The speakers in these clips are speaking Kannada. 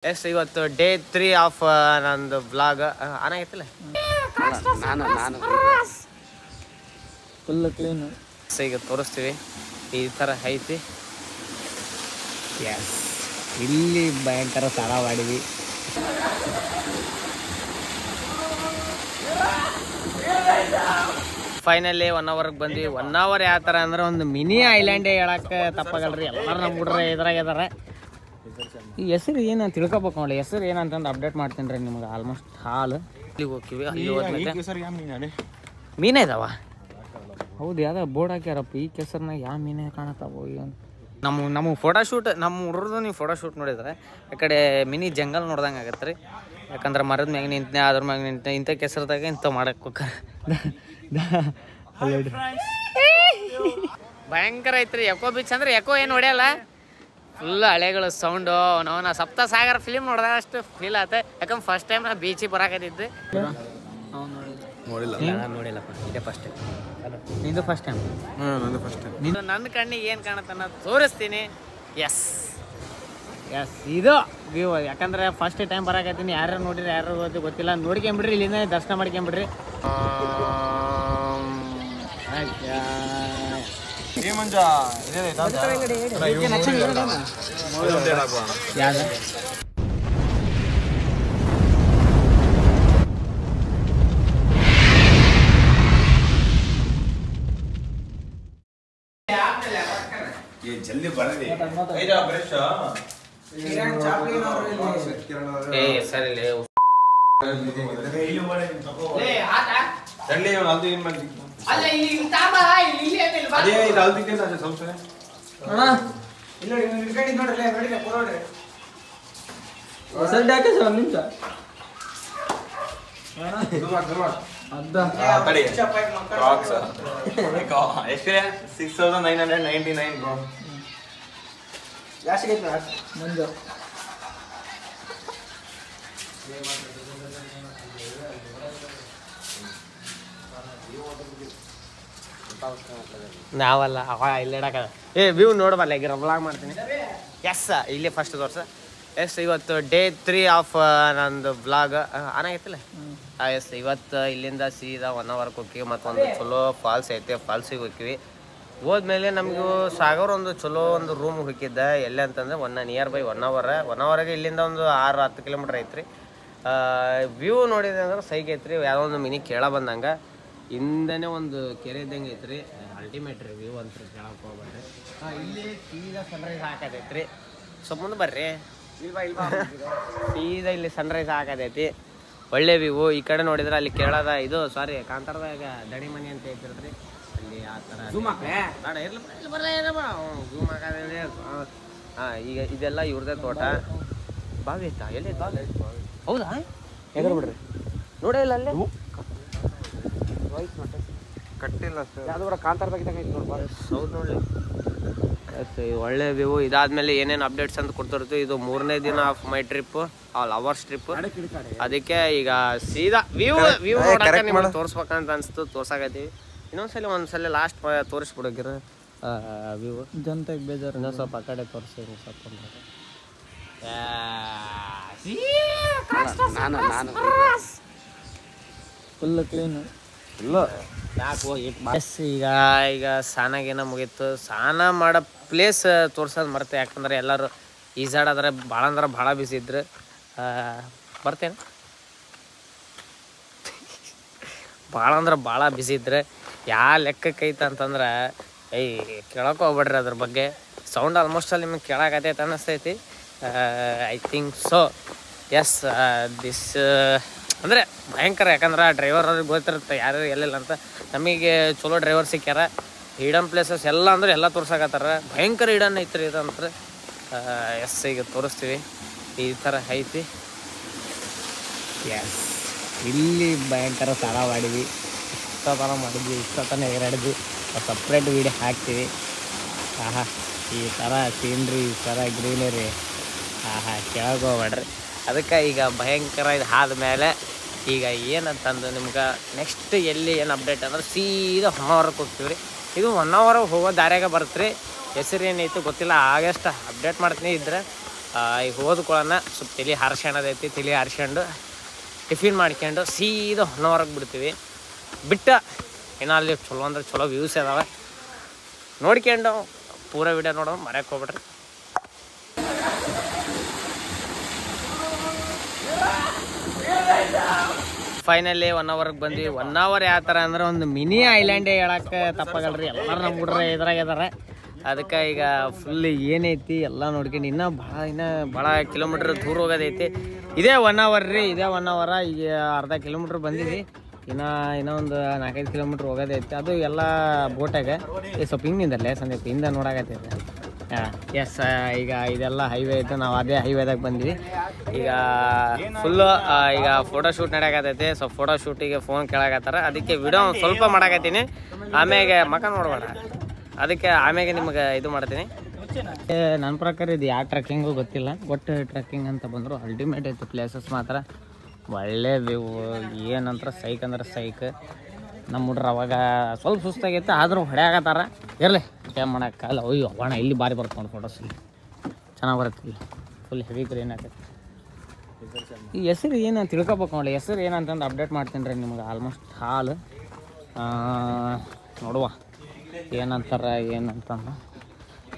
ಎಸ್ ಇವತ್ತು ಡೇ 3 ಆಫ್ ನಂದು ಬ್ಲಾಗ್ ಆನಾಗೈತಿಲ್ಲ ನಾನು ಫುಲ್ ಕ್ಲೀನ್. ಈಗ ತೋರಿಸ್ತೀವಿ ಈ ಥರ ಐತಿ. ಎಸ್, ಇಲ್ಲಿ ಭಯಂಕರ ಸಾಲ ಮಾಡಿದ್ವಿ. ಫೈನಲಿ 1 ಅವರ್ಗೆ ಬಂದ್ವಿ. 1 ಅವರ್ ಯಾವ ಥರ ಅಂದ್ರೆ ಒಂದು ಮಿನಿ ಐಲ್ಯಾಂಡೇ ಹೇಳಕ್ಕೆ ತಪ್ಪಾಗಲ್ರಿ. ಎಲ್ಲರೂ ನಮ್ಮ ಹುಡ್ರೆ ಇದ್ರಾಗ ಇದಾರೆ. ಈ ಹೆಸರು ಏನು ತಿಳ್ಕೊಬೇಕು ನೋಡಿ. ಹೆಸರು ಏನಂತಂದು ಅಪ್ಡೇಟ್ ಮಾಡ್ತೀನಿ ರೀ ನಿಮ್ಗೆ. ಆಲ್ಮೋಸ್ಟ್ ಹಾಲು ಇಲ್ಲಿಗೆ ಹೋಗ್ತೀವಿ. ಅಲ್ಲಿ ಹೋದ್ಮೇಲೆ ಮೀನೇ ಇದಾವ. ಹೌದು, ಯಾವ್ದು ಬೋರ್ಡ್ ಹಾಕ್ಯಾರಪ್ಪ ಈ ಕೆಸರ್ನಾಗ. ಯಾವ ಮೀನೇ ಕಾಣತ್ತಾವ ಏನು? ನಮಗೆ ಫೋಟೋಶೂಟ್, ನಮ್ಮ ಹುಡ್ರದ್ದು ನೀವು ಫೋಟೋಶೂಟ್ ನೋಡಿದ್ರೆ ಆ ಕಡೆ ಮಿನಿ ಜಂಗಲ್ ನೋಡ್ದಂಗೆ ಆಗತ್ತೆ ರೀ. ಯಾಕಂದ್ರೆ ಮರದ ಮ್ಯಾಗ ನಿಂತನೆ, ಅದ್ರ ಮ್ಯಾಗ ನಿಂತೆ, ಇಂಥ ಕೆಸರದಾಗ ಇಂಥ ಮಾಡಕ್ಕೆ ಭಯಂಕರ ಐತ್ರಿ. ಎಕೋ ಬೀಚ್ ಅಂದ್ರೆ ಎಕೋ ಏನು ಹೊಡೆಯಲ್ಲ, ಫುಲ್ ಹಳೆಗಳು ಸೌಂಡು. ನಾವು ಸಪ್ತ ಸಾಗರ ಫಿಲಿಮ್ ನೋಡಿದಾಗ ಅಷ್ಟು ಫೀಲ್ ಆಯ್ತು. ಯಾಕಂದ್ರೆ ಫಸ್ಟ್ ಟೈಮ್ ನಾ ಬೀಚಿಗೆ ಬರಾಕತ್ತಿದ್ದು. ನೋಡಿಲ್ಲಪ್ಪ, ಇದೇ ಫಸ್ಟ್ ಟೈಮ್. ನಿಂದು ಫಸ್ಟ್ ಟೈಮ್? ನೀನು ನನ್ನ ಕಣ್ಣಿಗೆ ಏನು ಕಾಣುತ್ತೆ ಅನ್ನೋದು ತೋರಿಸ್ತೀನಿ. ಎಸ್ ಎಸ್, ಇದು ವ್ಯೂ. ಯಾಕಂದ್ರೆ ಫಸ್ಟ್ ಟೈಮ್ ಬರಾಕತ್ತೀನಿ. ಯಾರು ನೋಡಿರಿ ಯಾರು ಗೊತ್ತಿಲ್ಲ, ನೋಡ್ಕೊಂಬಿಡ್ರಿ. ಇಲ್ಲಿಂದ ದರ್ಶನ ಮಾಡ್ಕೊಂಬಿಡ್ರಿ. ಜಲ್ದಿ ಬರ್ರಿ. ನಾವಲ್ಲ ಅವ ಇಲ್ಲಿ ಇಡಕ ವ್ಯೂ ನೋಡ್ಬಲ್ಲ. ಈಗ ವ್ಲಾಗ್ ಮಾಡ್ತೀನಿ. ಎಸ್, ಇಲ್ಲಿ ಫಸ್ಟ್ ತೋರ್ಸ. ಎಸ್, ಇವತ್ತು ಡೇ 3 ಆಫ್ ನಂದು ಬ್ಲಾಗ್ ಆನಾಗೈತಿಲ್ಲ. ಎಸ್, ಇವತ್ತು ಇಲ್ಲಿಂದ ಸೀದಾ 1 ಅವರ್ಗೆ ಹೋಗ್ತೀವಿ. ಮತ್ತೊಂದು ಚಲೋ ಫಾಲ್ಸ್ ಐತೆ, ಫಾಲ್ಸಿಗೆ ಹೋಗ್ತೀವಿ. ಹೋದ್ಮೇಲೆ ನಮಗೂ ಸಾಗರ್ ಒಂದು ಚಲೋ ಒಂದು ರೂಮ್ ಹುಡುಕಿದ್ದೆ. ಎಲ್ಲಿ ಅಂತಂದ್ರೆ ನಿಯರ್ ಬೈ 1 ಅವರ್ಗೆ ಇಲ್ಲಿಂದ ಒಂದು 6-10 ಕಿಲೋಮೀಟ್ರ್ ಐತ್ರಿ. ವ್ಯೂ ನೋಡಿದೆ ಅಂದ್ರೆ ಸೈಕ್ ಐತ್ರಿ. ಯಾವುದೋ ಒಂದು ಮಿನಿ ಕೇಳ ಬಂದಂಗೆ ಹಿಂದನೇ ಒಂದು ಕೆರೆ ಇದ್ದಂಗೆ ಐತ್ರಿ. ಅಲ್ಟಿಮೇಟ್ ರೀ ವ್ಯೂ ಅಂತ ಕೇಳಕ್ಕೆ ಹೋಗ್ಬೇಡ್ರಿ. ಇಲ್ಲಿ ಸೀದಾ ಸನ್ರೈಸ್ ಹಾಕತೈತ್ರಿ. ಸೊ ಮುಂದೆ ಬರ್ರಿ. ಸೀದಾ ಇಲ್ಲಿ ಸನ್ರೈಸ್ ಹಾಕತೈತಿ. ಒಳ್ಳೆ ವ್ಯೂ. ಈ ಕಡೆ ನೋಡಿದ್ರೆ ಅಲ್ಲಿ ಕೇಳದ ಇದು ಸಾರಿ ಕಾಂತಾರದಾಗ ದಣಿ ಮನೆ ಅಂತ ಐತಿರ್ರಿ. ಅಲ್ಲಿ ಆ ಥರ ಝೂಮ್ ಹಾಕೋದಿಲ್ಲ. ಈಗ ಇದೆಲ್ಲ ಇವ್ರದೇ ತೋಟ. ಬಾವಿ ಐತಾ? ಎಲ್ಲಿ ಬಾವಿ? ಹೌದಾ? ಹೆಗರ್ ಬಿಡ್ರಿ. ನೋಡೇ ಇಲ್ಲ ಅಲ್ಲೇ ಕಟ್ಟಿಲ್ಲ ಸರ್. ಯಾವ್ದು ಬರ ಕಾಂತಾರದಾಗ ಐತಿ ನೋಡಿ. ಹೌದು ನೋಡ್ಲಿ. ಒಳ್ಳೆ ವ್ಯೂ. ಇದಾದ್ಮೇಲೆ ಏನೇನು ಅಪ್ಡೇಟ್ಸ್ ಅಂತ ಕೊಡ್ತಿರ್ತೀವಿ. ಇದು 3ನೇ ದಿನ of my trip, lovers trip. ಅದಕ್ಕೆ ಈಗ ಸೀದಾ ವ್ಯೂ ನೋಡಕ್ಕೆ ನಿಮ್ಗೆ ತೋರಿಸ್ಬೇಕಂತ ಅನ್ಸ್ತು, ತೋರ್ಸಾಕತ್ತೀವಿ. ಒಂದ್ಸಲ ಲಾಸ್ಟ್ ತೋರಿಸ್ಬಿಡೋಗಿರ ವ್ಯೂ. ಜನತೆಗೆ ಬೇಜಾರು. ಇನ್ನೊಂದು ಸ್ವಲ್ಪ ಆ ಕಡೆ ತೋರಿಸಿ ಸ್ವಲ್ಪ. ನಾನು ಫುಲ್ ಕ್ಲೀನ್. ಎಸ್, ಈಗ ಸ್ನಾನಾಗೇನ ಮುಗೀತು. ಸ್ನಾನ ಮಾಡೋ ಪ್ಲೇಸ್ ತೋರ್ಸೋದು ಮರ್ತೆ. ಯಾಕಂದ್ರೆ ಎಲ್ಲರೂ ಈಜಾಡೋದ್ರೆ ಭಾಳ ಬಿಸಿ ಇದ್ರು. ಬರ್ತೇನೆ. ಭಾಳ ಬಿಸಿ ಇದ್ರೆ ಯಾವ ಲೆಕ್ಕಕ್ಕೈತೆ ಅಂತಂದ್ರೆ ಕೇಳೋಕೆ ಹೋಗ್ಬೇಡ್ರಿ ಅದ್ರ ಬಗ್ಗೆ. ಸೌಂಡ್ ಆಲ್ಮೋಸ್ಟ್ ಅಲ್ಲಿ ನಿಮಗೆ ಕೇಳಾಕತ್ತೈತೆ ಅನ್ನಿಸ್ತೈತಿ. I think so. Yes, this ಅಂದರೆ ಭಯಂಕರ. ಯಾಕಂದ್ರೆ ಡ್ರೈವರ್ ಅವ್ರಿಗೆ ಗೊತ್ತಿರುತ್ತೆ ಯಾರು ಎಲ್ಲೆಲ್ಲ ಅಂತ. ನಮಗೆ ಚಲೋ ಡ್ರೈವರ್ ಸಿಕ್ಕ್ಯಾರ. ಹಿಡನ್ ಪ್ಲೇಸಸ್ ಎಲ್ಲ ಅಂದ್ರೆ ಎಲ್ಲ ತೋರ್ಸಾಕತ್ತಾರ. ಭಯಂಕರ ಹಿಡನ್ ಐತ್ರಿ ಇದಂದ್ರೆ. ಎಸ್, ಈಗ ತೋರಿಸ್ತೀವಿ ಈ ಥರ ಐತಿ. ಎಸ್, ಇಲ್ಲಿ ಭಯಂಕರ ಸಾಲ ಮಾಡಿದ್ವಿ. ಇಷ್ಟ ಥರ ಮಾಡಿದ್ವಿ, ಇಷ್ಟ ತನ ಎಗರಾಡಿದ್ವಿ. ಸಪ್ರೇಟ್ ವೀಡಿಯೋ ಹಾಕ್ತೀವಿ. ಆಹಾ, ಈ ಥರ ಸೀನ್ರಿ, ಈ ಥರ ಗ್ರೀನರಿ, ಆಹಾ ಕೆಳಗೆ ಹೋಗ್ಬೇಡ್ರಿ. ಅದಕ್ಕೆ ಈಗ ಭಯಂಕರ ಇದು ಆದಮೇಲೆ ಈಗ ಏನಂತಂದು ನಿಮ್ಗೆ ನೆಕ್ಸ್ಟ್ ಎಲ್ಲಿ ಏನು ಅಪ್ಡೇಟ್ ಅಂದ್ರೆ ಸೀದಾ 1 ಅವರ್ಗೆ ಹೋಗ್ತೀವಿ ರೀ. ಇದು 1 ಅವರ್ ಹೋಗೋ ದಾರ್ಯಾಗ ಬರುತ್ತೆ ರೀ. ಹೆಸರು ಏನೈತು ಗೊತ್ತಿಲ್ಲ. ಆಗಸ್ಟ್ ಅಪ್ಡೇಟ್ ಮಾಡ್ತೀನಿ ಇದ್ರೆ ಈಗ ಹೋದ್ಕೊಳ್ಳೋಣ ಸ್ವಲ್ಪ ತಲೆ ಹಾರ್ಸ್ಕೊಂಡದೈತಿ. ತಲೆ ಹಾರ್ಸ್ಕೊಂಡು ಟಿಫಿನ್ ಮಾಡ್ಕೊಂಡು ಸೀದಾ ಹೊನ್ನಾವರಕ್ಕೆ ಬಿಡ್ತೀವಿ. ಇನ್ನೂ ಅಲ್ಲಿ ಚಲೋ ಅಂದ್ರೆ ಚಲೋ ವ್ಯೂಸ್ ಇದಾವೆ. ನೋಡ್ಕೊಂಡು ಪೂರ ವಿಡಿಯೋ ನೋಡೋಣ, ಮರ್ಯಾಕೆ ಹೋಗ್ಬಿಡ್ರಿ. ಫೈನಲಿ 1 ಅವರ್ಗೆ ಬಂದ್ವಿ. 1 ಅವರ್ ಯಾವ ಥರ ಅಂದ್ರೆ ಒಂದು ಮಿನಿ ಐಲ್ಯಾಂಡೇ ಹೇಳಕ್ಕೆ ತಪ್ಪಾಗಲ್ರಿ. ಎಲ್ಲರೂ ನಮ್ಮ ಹುಡ್ರೆ ಇದ್ರಾಗಿದ್ದಾರೆ. ಅದಕ್ಕೆ ಈಗ ಫುಲ್ ಏನೈತಿ ಎಲ್ಲ ನೋಡ್ಕೊಂಡು ಇನ್ನೂ ಭಾಳ ಕಿಲೋಮೀಟ್ರ್ ದೂರ ಹೋಗೋದೈತಿ. ಇದೇ 1 ಅವರ್ ರೀ, ಇದೇ 1 ಅವರ. ಈಗ ಅರ್ಧ ಕಿಲೋಮೀಟ್ರ್ ಬಂದಿದ್ವಿ. ಇನ್ನೂ ಒಂದು 4-5 ಕಿಲೋಮೀಟ್ರ್ ಹೋಗೋದೈತಿ. ಅದು ಎಲ್ಲ ಬೋಟಾಗೆ ಸ್ವಲ್ಪ ಹಿಂದಿಂದಲ್ಲೇ ಸಂದೀಪ್ ಹಿಂದೆ ನೋಡಾಕತ್ತೈತೆ. ಎಸ್, ಈಗ ಇದೆಲ್ಲ ಹೈವೇ ಐತೆ. ನಾವು ಅದೇ ಹೈವೇದಾಗ ಬಂದ್ವಿ. ಈಗ ಫುಲ್ಲು ಈಗ ಫೋಟೋಶೂಟ್ ನಡೆಯಕತ್ತೈತಿ. ಸೊ ಫೋಟೋಶೂಟಿಗೆ ಫೋನ್ ಕೇಳಾಕತ್ತಾರ. ಅದಕ್ಕೆ ವಿಡಿಯೋ ಸ್ವಲ್ಪ ಮಾಡಾಕತ್ತೀನಿ. ಆಮ್ಯಾಗೆ ಮಕ ನೋಡ್ಬೇಡ, ಅದಕ್ಕೆ ಆಮ್ಯಾಗೆ ನಿಮಗೆ ಇದು ಮಾಡ್ತೀನಿ. ನನ್ನ ಪ್ರಕಾರ ಇದು ಯಾವ ಟ್ರೆಕ್ಕಿಂಗು ಗೊತ್ತಿಲ್ಲ. ಒಟ್ಟು ಟ್ರೆಕ್ಕಿಂಗ್ ಅಂತ ಬಂದರು ಅಲ್ಟಿಮೇಟ್ ಐತಿ. ಪ್ಲೇಸಸ್ ಮಾತ್ರ ಒಳ್ಳೆ ವ್ಯೂ. ಏನಂತ ಸೈಕ್ ಅಂದ್ರೆ ಸೈಕ್. ನಮ್ಮ ಹುಡ್ರು ಅವಾಗ ಸ್ವಲ್ಪ ಸುಸ್ತಾಗೈತೆ, ಆದರೂ ಹೊಡ್ಯಾಕತ್ತಾರ. ಇರಲಿ ಟೈಮ್ ಮಾಡೋಕ್ಕಲ್ಲ. ಅಯ್ಯೋ ಅಣ್ಣ ಇಲ್ಲಿ ಭಾರಿ ಬರುತ್ತೆ ನೋಡಿ ಫೋಟೋಸ್. ಇಲ್ಲಿ ಚೆನ್ನಾಗಿ ಬರುತ್ತೆ. ಇಲ್ಲಿ ಫುಲ್ ಹೆವಿ ಗ್ರೀನ್ ಆಗೈತೆ. ಈ ಹೆಸರು ಏನು ತಿಳ್ಕೊಬೇಕು ನೋಡಿ. ಹೆಸರು ಏನಂತಂದು ಅಪ್ಡೇಟ್ ಮಾಡ್ತೀನಿ ರೀ ನಿಮ್ಗೆ. ಆಲ್ಮೋಸ್ಟ್ ಹಾಲು ನೋಡುವ ಏನಂತಾರೆ ಏನಂತಂದು.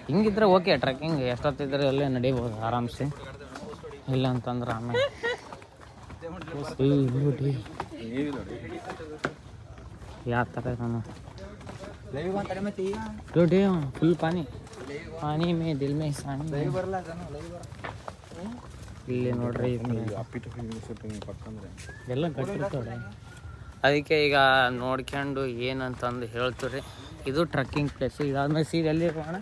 ಹಿಂಗಿದ್ರೆ ಓಕೆ ಟ್ರೆಕ್ಕಿಂಗ್ ಎಷ್ಟೊತ್ತಿದ್ರೆ ಅಲ್ಲೇ ನಡೀಬೋದು ಆರಾಮ್ಸೆ. ಇಲ್ಲ ಅಂತಂದ್ರೆ ಆಮೇಲೆ ಯಾವ ಥರ ನಾನು ಫುಲ್ ಪಾನಿ ಮೇ ದಿಲ್ ಮೇ ಸಾನಿ. ಇಲ್ಲಿ ನೋಡ್ರಿ ಎಲ್ಲ ಕಟ್ಟಿರ್ತಾವೆ. ಅದಕ್ಕೆ ಈಗ ನೋಡ್ಕೊಂಡು ಏನಂತಂದು ಹೇಳ್ತೀವಿ. ಇದು ಟ್ರೆಕ್ಕಿಂಗ್ ಪ್ಲೇಸ್. ಇದಾದ್ಮೇಲೆ ಸೀದಾ ಎಲ್ಲಿ ಹೋಗೋಣ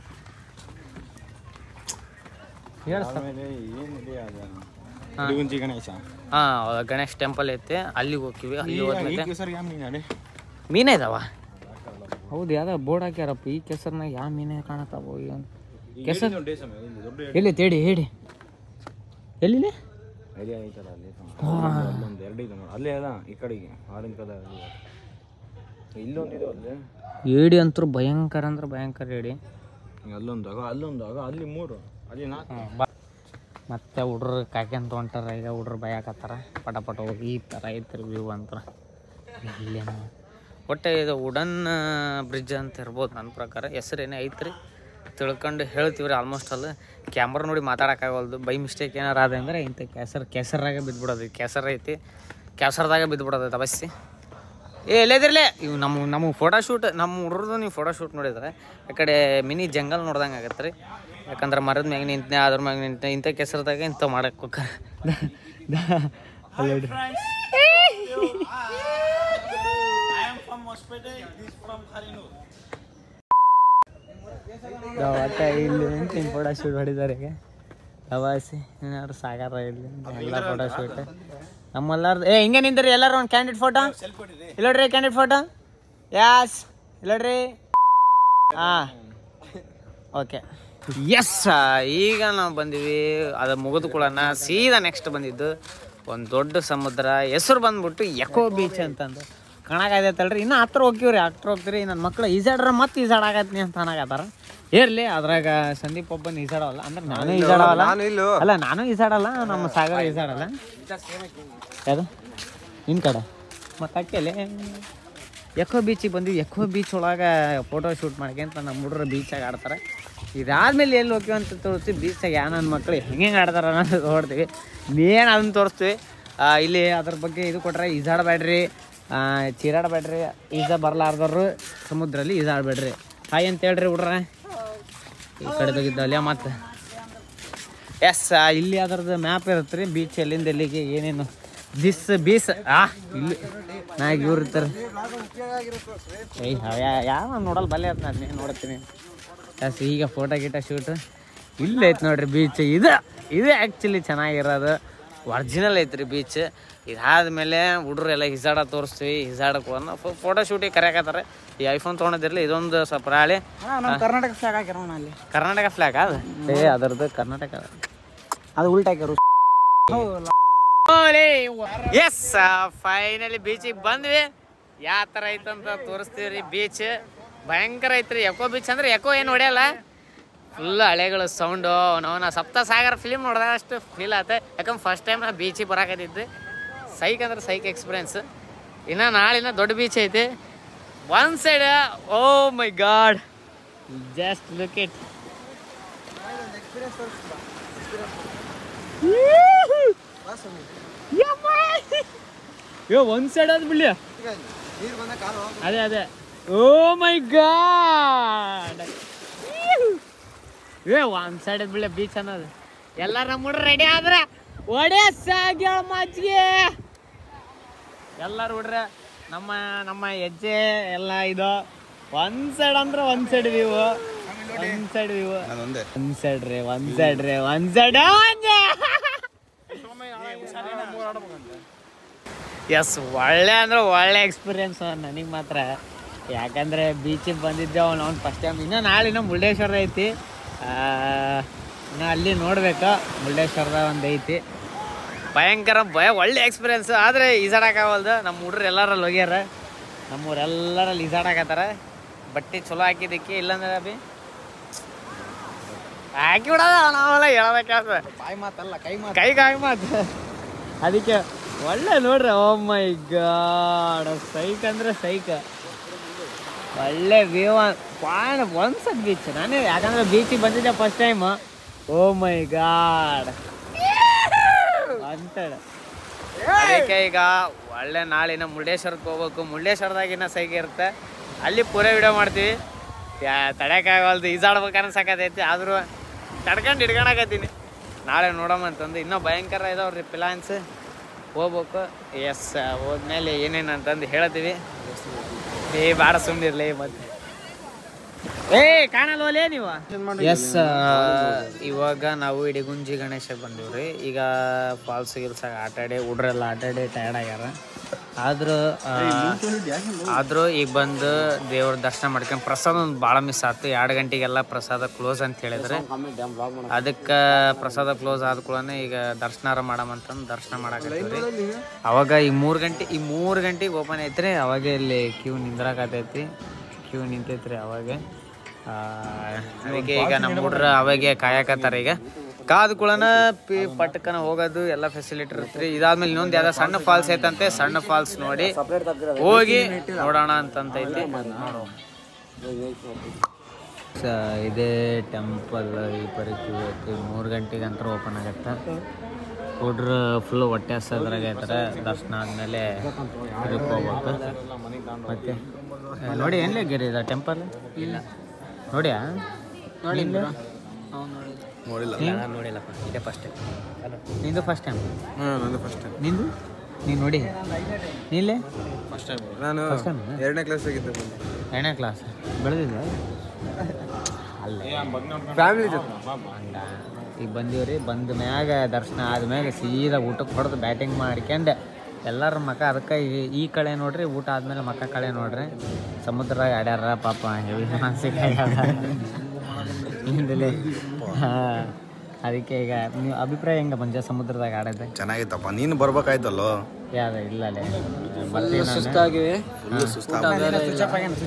ಗಣೇಶ್ ಟೆಂಪಲ್ ಐತೆ, ಅಲ್ಲಿಗೆ ಹೋಗ್ತೀವಿ. ಅಲ್ಲಿ ಹೋದ್ಮೇಲೆ ಮೀನೇ ಇದಾವ. ಹೌದು, ಯಾವ್ದು ಬೋರ್ಡ್ ಹಾಕ್ಯಾರಪ್ಪ. ಈ ಕೆಸರ್ನಾಗ ಯಾವ ಮೀನೇ ಕಾಣತ್ತಾವ? ಕೆಸರ್ ಎಲ್ಲಿ ತೇಡಿ ಹೇಳಿ ಎಲ್ಲಿ? ಏಡಿ ಅಂತೂ ಭಯಂಕರ ಅಂದ್ರೆ ಭಯಂಕರ ಏಡಿ. ಮತ್ತೆ ಹುಡ್ರು ಕಾಯ್ಕೊಂತ ಹೊಂಟಾರ. ಈಗ ಹುಡ್ರು ಭಯಕತ್ತಾರ ಪಟ ಹೋಗಿ. ಈ ಥರ ಐತ್ರಿ ವ್ಯೂ ಅಂತ. ಇಲ್ಲೇನು ಒಟ್ಟು ಇದು ವುಡನ್ ಬ್ರಿಡ್ಜ್ ಅಂತ ಇರ್ಬೋದು ನನ್ನ ಪ್ರಕಾರ. ಹೆಸರೇನೇ ಐತ್ರಿ, ತಿಳ್ಕೊಂಡು ಹೇಳ್ತೀವ್ರಿ. ಆಲ್ಮೋಸ್ಟ್ ಅಲ್ಲಿ ಕ್ಯಾಮ್ರಾ ನೋಡಿ ಮಾತಾಡೋಕ್ಕಾಗಲ್ದು. ಬೈ ಮಿಸ್ಟೇಕ್ ಏನಾರು ಆದ ಅಂದರೆ ಇಂಥ ಕೆಸರಾಗ ಬಿದ್ದುಬಿಡೋದು. ಕೆಸರು ಐತಿ, ಕೆಸರದಾಗ ಬಿದ್ದುಬಿಡೋದು ಬಸ್ಸಿ. ಎಲ್ಲದಿರಲೇ ಇವು ನಮಗೆ ಫೋಟೋಶೂಟ್. ನಮ್ಮ ಹುಡ್ರದ್ದು ನೀವು ಫೋಟೋಶೂಟ್ ನೋಡಿದ್ರೆ ಈ ಕಡೆ ಮಿನಿ ಜಂಗಲ್ ನೋಡ್ದಂಗೆ ಆಗತ್ತೆ ರೀ. ಯಾಕಂದ್ರೆ ಮರದ ಮ್ಯಾಗ ನಿಂತನೆ, ಅದ್ರ ಮ್ಯಾಗ ನಿಂತನೆ. ಇಂಥ ಕೆಸರದಾಗ ಇಂಥ ಮಾಡಕ್ಕೆ ಒಟ್ಟು ಇಲ್ಲಿ ನಿಂತು ಫೋಟೋಶೂಟ್ ಹೊಡಿತಾರೆ. ಈಗ ಪ್ರವಾಸಿ ಏನಾದ್ರು ಸಾಗಾರ ಇಲ್ಲಿ ಎಲ್ಲ ಫೋಟೋಶೂಟ್ ನಮ್ಮೆಲ್ಲಾರ್ದು. ಹಿಂಗೆ ನಿಂದ್ರಿ ಎಲ್ಲರೂ ಒಂದು ಕ್ಯಾಂಡಿಡೇಟ್ ಫೋಟೋ. ಇಲ್ಲೋಡ್ರಿ ಕ್ಯಾಂಡಿಡೇಟ್ ಫೋಟೋ. ಯಾಸ್ ಇಲ್ಲೋಡ್ರಿ. Okay yes. ಈಗ ನಾವು ಬಂದೀವಿ. ಅದು ಮುಗಿದುಕೊಳ್ಳೋಣ ಸೀದಾ ನೆಕ್ಸ್ಟ್ ಬಂದಿದ್ದು ಒಂದು ದೊಡ್ಡ ಸಮುದ್ರ. ಹೆಸರು ಬಂದ್ಬಿಟ್ಟು ಎಕೋ ಬೀಚ್ ಅಂತಂದು ಕಾಣಾಕೈತಲ್ರಿ. ಇನ್ನೂ ಹತ್ರ ಹೋಗ್ತೀವ್ರಿ. ಹೋಗ್ತೀರಿ. ನನ್ನ ಮಕ್ಕಳು ಈಜಾಡ್ರ ಮತ್ತೆ ಈಜಾಡಾಕತ್ನಿ ಅಂತ ಅನ್ನಕತ್ತಾರ. ಇರಲಿ, ಅದ್ರಾಗ ಸಂದೀಪ್ ಒಬ್ಬನ ಈಜಾಡವಲ್ಲ ಅಂದ್ರೆ ನಾನು ಈಜಾಡವಲ್ಲ. ಅಲ್ಲ, ನಾನು ಈಜಾಡಲ್ಲ, ನಮ್ಮ ಸಾಗರ ಈಜಾಡಲ್ಲ. ಯಾವುದು ನಿನ್ನ ಕಡೆ ಮತ್ತು ಅಕ್ಕಲ್ಲಿ ಎಕೋ ಬೀಚಿಗೆ ಬಂದ್ವಿ. ಎಕೋ ಬೀಚ್ ಒಳಗೆ ಫೋಟೋ ಶೂಟ್ ಮಾಡ್ಕೊಂತ ನಮ್ಮ ಹುಡ್ರು ಬೀಚಾಗ ಆಡ್ತಾರೆ. ಇದಾದ್ಮೇಲೆ ಎಲ್ಲಿ ಹೋಗ್ತೀವಿ ಅಂತ ತೋರಿಸ್ತೀವಿ. ಬೀಚಾಗ ನನ್ನ ಮಕ್ಕಳು ಹೆಂಗೆ ಆಡ್ತಾರೆ ಅನ್ನೋದು ನೋಡ್ತೀವಿ. ಮೇನ್ ಅದನ್ನು ತೋರಿಸ್ತೀವಿ. ಇಲ್ಲಿ ಅದ್ರ ಬಗ್ಗೆ ಇದು ಕೊಟ್ರೆ ಈಜಾಡಬೇಡ್ರಿ, ಚೀರಾಡಬೇಡ್ರಿ. ಈಜ ಬರಲಾರ್ದವ್ರು ಸಮುದ್ರಲ್ಲಿ ಈಜಾಡಬೇಡ್ರಿ. ಹಾಯ್ ಅಂತ ಹೇಳ್ರಿ ಹುಡ್ರ. ಈ ಕಡೆ ತೆಗಿದ್ದಲ್ಲ ಮತ್ತೆ. ಎಸ್, ಇಲ್ಲಿ ಅದ್ರದ್ದು ಮ್ಯಾಪ್ ಇರುತ್ತೆ ರೀ. ಬೀಚ್ ಎಲ್ಲಿಂದ ಎಲ್ಲಿಗೆ ಏನೇನು ದಿಸ್ ಬೀಚ್. ಇಲ್ಲಿ ನಾಗ ಇವ್ರು ಇರ್ತಾರೆ. ಯಾವ ನೋಡಲ್ಲ ಬಲ್ಲೆ ಅಂತ ಅದನ್ನೇ ನೋಡ್ತೀನಿ. ಎಸ್, ಈಗ ಫೋಟೋ ಶೂಟ್ ಇಲ್ಲಿ ಐತೆ ನೋಡ್ರಿ ಬೀಚ್. ಇದು ಆ್ಯಕ್ಚುಲಿ ಚೆನ್ನಾಗಿರೋದು. ಒರ್ಜಿನಲ್ ಐತ್ರಿ ಬೀಚ್. ಇದಾದ್ಮೇಲೆ ಹುಡ್ರು ಎಲ್ಲ ಹಿಸಾಡ ತೋರಿಸ್ತೀವಿ. ಹಿಸಾಡಕ್ಕೆ ಹೋಗೋಣ. ಫೋಟೋ ಶೂಟಿಗೆ ಕರೆಯಾಕತ್ತಾರೆ. ಈ ಐಫೋನ್ ತೊಗೊಂಡಿದ್ದಿರಲಿ. ಇದೊಂದು ಸ್ವಲ್ಪ ರಾಳಿ ಕರ್ನಾಟಕ ಫ್ಲಾಗ್ ಹಾಕ್ಯಾರ ಅಲ್ಲಿ. ಕರ್ನಾಟಕ ಫ್ಲಾಗ್ ಅದು ಅದರದ್ದು ಕರ್ನಾಟಕ ಅದು ಉಲ್ಟಾಕ್ಯಾರು. ಎಸ್, ಫೈನಲಿ ಬೀಚಿಗೆ ಬಂದ್ವಿ. ಯಾವ ಥರ ಐತಂತ ತೋರಿಸ್ತೀವಿ ರೀ. ಬೀಚ್ ಭಯಂಕರ ಐತ್ರಿ. ಎಕೋ ಬೀಚ್ ಅಂದ್ರೆ ಎಕೋ ಏನು ಹೊಡೆಯಲ್ಲ. ಫುಲ್ ಹಳೆಗಳು ಸೌಂಡು ಅವನ ಸಪ್ತಸಾಗರ ಫಿಲಿಮ್ ನೋಡಿದಾಗ ಅಷ್ಟು ಫೀಲ್ ಆಗುತ್ತೆ. ಯಾಕಂದ್ರೆ ಫಸ್ಟ್ ಟೈಮ್ ನಾ ಬೀಚಿಗೆ ಬರಾಕತ್ತಿದ್ದೆ. ಸೈಕ್ ಅಂದ್ರೆ ಸೈಕ್ ಎಕ್ಸ್ಪೀರಿಯನ್ಸ್. ಇನ್ನು ನಾಳಿನ ದೊಡ್ಡ ಬೀಚ್ ಐತಿ one side. Oh my god, just look it. ಒಂದ್ ಸೈಡ್ ಅದ್ ಬಿಡ್ಲಿ. ಅದೇ ಓ ಮೈ ಗಾಡ್, ಒಂದ್ ಸೈಡ್ ಅದ್ ಬಿಡ್ಲಿ ಬೀಚ್ ಅನ್ನೋದು. ಎಲ್ಲಾರ ನಮ್ಮ ರೆಡಿ ಆದ್ರ ಒಡೆ ಸಾಗ್ಯಾಳ ಮಜ್ಜಿಗೆ. ಎಲ್ಲಾರು ಹುಡ್ರ ನಮ್ಮ ಹೆಜ್ಜೆ ಎಲ್ಲ ಇದು ಒಂದ್ ಸೈಡ್ ಅಂದ್ರೆ ಒಂದ್ ಸೈಡ್ ವ್ಯೂ, ಒಂದ್ ಸೈಡ್ ವ್ಯೂ, ಒಂದ್ ಸೈಡ್ ರೀ, ಒಂದ್ ಸೈಡ್ ರೀ, ಒಂದ್ ಸೈಡ್. ಎಸ್, ಒಳ್ಳೆ ಅಂದ್ರೆ ಒಳ್ಳೆ ಎಕ್ಸ್ಪೀರಿಯನ್ಸ್ ನನಗೆ ಮಾತ್ರ. ಯಾಕಂದ್ರೆ ಬೀಚಿಗೆ ಬಂದಿದ್ದೆ ಅವ್ನು ಫಸ್ಟ್ ಟೈಮ್. ಇನ್ನು ನಾಳಿನ ಮುರುಡೇಶ್ವರ ಐತಿ, ಇನ್ನು ಅಲ್ಲಿ ನೋಡ್ಬೇಕು. ಮುರುಡೇಶ್ವರದ ಒಂದು ಐತಿ, ಭಯಂಕರ ಒಳ್ಳೆ ಎಕ್ಸ್ಪೀರಿಯನ್ಸ್. ಆದರೆ ಈಜಾಡಕ್ಕಾಗಲ್ದು. ನಮ್ಮ ಹುಡ್ರು ಎಲ್ಲರಲ್ಲಿ ಹೋಗ್ಯಾರ, ನಮ್ಮೂರೆಲ್ಲರಲ್ಲಿ ಈಜಾಡಕತ್ತಾರ. ಬಟ್ಟೆ ಚಲೋ ಹಾಕಿದ್ದಕ್ಕೆ, ಇಲ್ಲಾಂದ್ರೆ ಅಭಿ ಹಾಕಿ ಬಿಡೋದ ನಾವೆಲ್ಲ ಹೇಳ್ಬೇಕಾದ. ಕೈ ಮಾತು ಅದಕ್ಕೆ ಒಳ್ಳೆ ನೋಡ್ರಿ. ಓ ಮೈ ಗಾಡ್, ಸೈಕ್ ಅಂದ್ರೆ ಸೈಕ್. ಒಳ್ಳೆ ವ್ಯೂ, ಒಂದ್ಸತ್ ಬೀಚ್. ನಾನೇ ಯಾಕಂದ್ರೆ ಬೀಚಿಗೆ ಬಂದಿದ್ದೆ first time. O my god ಅಂತ. ಅದಕ್ಕೆ ಈಗ ಒಳ್ಳೆ ನಾಳಿನ ಮುರುಡೇಶ್ವರಕ್ಕೆ ಹೋಗ್ಬೇಕು. ಮುರುಡೇಶ್ವರದಾಗಿನ ಸೈಕ್ ಇರುತ್ತೆ, ಅಲ್ಲಿ ಪೂರೇ ವಿಡಿಯೋ ಮಾಡ್ತೀವಿ. ತಡೆಯೋಕ್ಕಾಗಲ್ದು, ಈಜಾಡ್ಬೇಕು ಅನ್ಸಕತೈತಿ. ಆದರೂ ತಡ್ಕೊಂಡು ಹಿಡ್ಕೊಳಕತ್ತೀನಿ. ನಾಳೆ ನೋಡಮ್ಮ ಅಂತಂದು. ಇನ್ನೂ ಭಯಂಕರ ಇದಾವ್ರಿ ಪ್ಲಾನ್ಸ್, ಹೋಗ್ಬೇಕು. ಎಸ್, ಹೋದ್ಮೇಲೆ ಏನೇನು ಅಂತಂದು ಹೇಳ್ತೀವಿ. ಭಾಳ ಸುಮ್ಮನಿರ್ಲಿ ಮತ್ತೆ. ಕಾಣಲ್ವಲೇ ನೀವು? ಎಸ್, ಇವಾಗ ನಾವು ಇಡಿಗುಂಜಿ ಗಣೇಶ ಬಂದೀವ್ರಿ. ಈಗ ಫಾಲ್ಸ್ ಗಿಲ್ಸಾಗ ಆಟಾಡಿ ಹುಡ್ರೆಲ್ಲ ಆಟಾಡಿ ಟಯರ್ಡ್ ಆಗ್ಯಾರ. ಆದರೂ ಈಗ ಬಂದು ದೇವ್ರ ದರ್ಶನ ಮಾಡ್ಕೊಂಡು ಪ್ರಸಾದ ಒಂದು ಭಾಳ ಮಿಸ್ ಆಯ್ತು. 2 ಗಂಟೆಗೆಲ್ಲ ಪ್ರಸಾದ ಕ್ಲೋಸ್ ಅಂತ ಹೇಳಿದ್ರೆ, ಅದಕ್ಕೆ ಪ್ರಸಾದ ಕ್ಲೋಸ್ ಆದ ಕೂಡ ಈಗ ದರ್ಶನ ಮಾಡಮಂತಂದು ದರ್ಶನ ಮಾಡಾಕತ್ತೀವಿ. ಅವಾಗ ಈ 3 ಗಂಟೆಗೆ ಓಪನ್ ಐತ್ರಿ. ಅವಾಗ ಇಲ್ಲಿ ಕ್ಯೂ ನಿಂದ್ರಾಕತೈತಿ, ಕ್ಯೂ ನಿಂತೈತ್ರಿ ಅವಾಗ. ಅದಕ್ಕೆ ಈಗ ನಮ್ಮ ಹುಡ್ರ ಅವಾಗೆ ಕಾಯಕತ್ತಾರ. ಈಗ ಕಾದ ಕೂಡನ ಪಟ್ಟಕನ ಹೋಗೋದು ಎಲ್ಲ ಫೆಸಿಲಿಟಿ ಇರುತ್ತೆ. ಇದಾದ್ಮೇಲೆ ಇನ್ನೊಂದು ಯಾವ್ದು ಸಣ್ಣ ಫಾಲ್ಸ್ ಐತಂತೆ, ಸಣ್ಣ ಫಾಲ್ಸ್ ನೋಡಿ ಹೋಗಿ ನೋಡೋಣ ಅಂತಂತೈತಿ. ಇದೇ ಟೆಂಪಲ್ ಈ ಪರೀಕ್ಷೆ ಐತಿ. 3 ಗಂಟೆಗೆ ಅಂತ ಓಪನ್ ಆಗತ್ತೆ. ಹುಡ್ರು ಫುಲ್ಲು ಹೊಟ್ಟೆ ಹಸದ್ರಾಗ ಐತಾರೆ. ದರ್ಶನ ಆದಮೇಲೆ ಇದಕ್ಕೆ ಹೋಗ್ಬೇಕು. ಮತ್ತೆ ನೋಡಿ ಏನ್ಲೇ ಗಿರಿ ಇದೆ ಟೆಂಪಲ್? ಇಲ್ಲ ನೋಡ್ಯಾ? ನೋಡಿಲ್ಲಪ್ಪ, ಇದೇ ಫಸ್ಟ್ ಟೈಮ್. ನಿಂದು ಫಸ್ಟ್ ಟೈಮ್? ನಿಂದು ನೀನು ನೋಡಿ? ನೀಲೇ ಫಸ್ಟ್ ಟೈಮ್. ನಾನು 2ನೇ ಕ್ಲಾಸ್ ಆಗಿದ್ದೆ. 2ನೇ ಕ್ಲಾಸ್ ಬೆಳೆದಿಲ್ಲ ಅಲ್ಲ, ಫ್ಯಾಮಿಲಿ ಜೊತೆ ಈಗ ಬಂದೀವ್ರಿ. ಬಂದ ಮ್ಯಾಗ ದರ್ಶನ ಆದ್ಮ್ಯಾಗ ಸೀದಾ ಊಟಕ್ಕೆ ಹೊಡೆದು ಬ್ಯಾಟಿಂಗ್ ಮಾಡ್ಕೊಂಡು ಎಲ್ಲರ ಮಕ್ಕ ಅದಕ್ಕೆ ಈ ಕಡೆ ನೋಡ್ರಿ. ಊಟ ಆದ್ಮೇಲೆ ಮಕ್ಕ ಕಡೆ ನೋಡ್ರಿ. ಸಮುದ್ರದಾಗ ಆಡ್ಯಾರ ಪಾಪ, ಹೆವಿ ಮಾನಸಿಕ ಹಿಂದಲೇ. ಅದಕ್ಕೆ ಈಗ ನೀವು ಅಭಿಪ್ರಾಯ ಹೆಂಗ ಮಂಜ ಸಮುದ್ರದಾಗ ಆಡೋದು? ಚೆನ್ನಾಗಿತ್ತಪ್ಪ, ನೀನು ಬರ್ಬೇಕಾಯ್ತಲ್ಲೋ. ಯಾವ್ದು ಇಲ್ಲ ಅಲ್ಲೇ ಸುಸ್ತಾಗಿವೆ.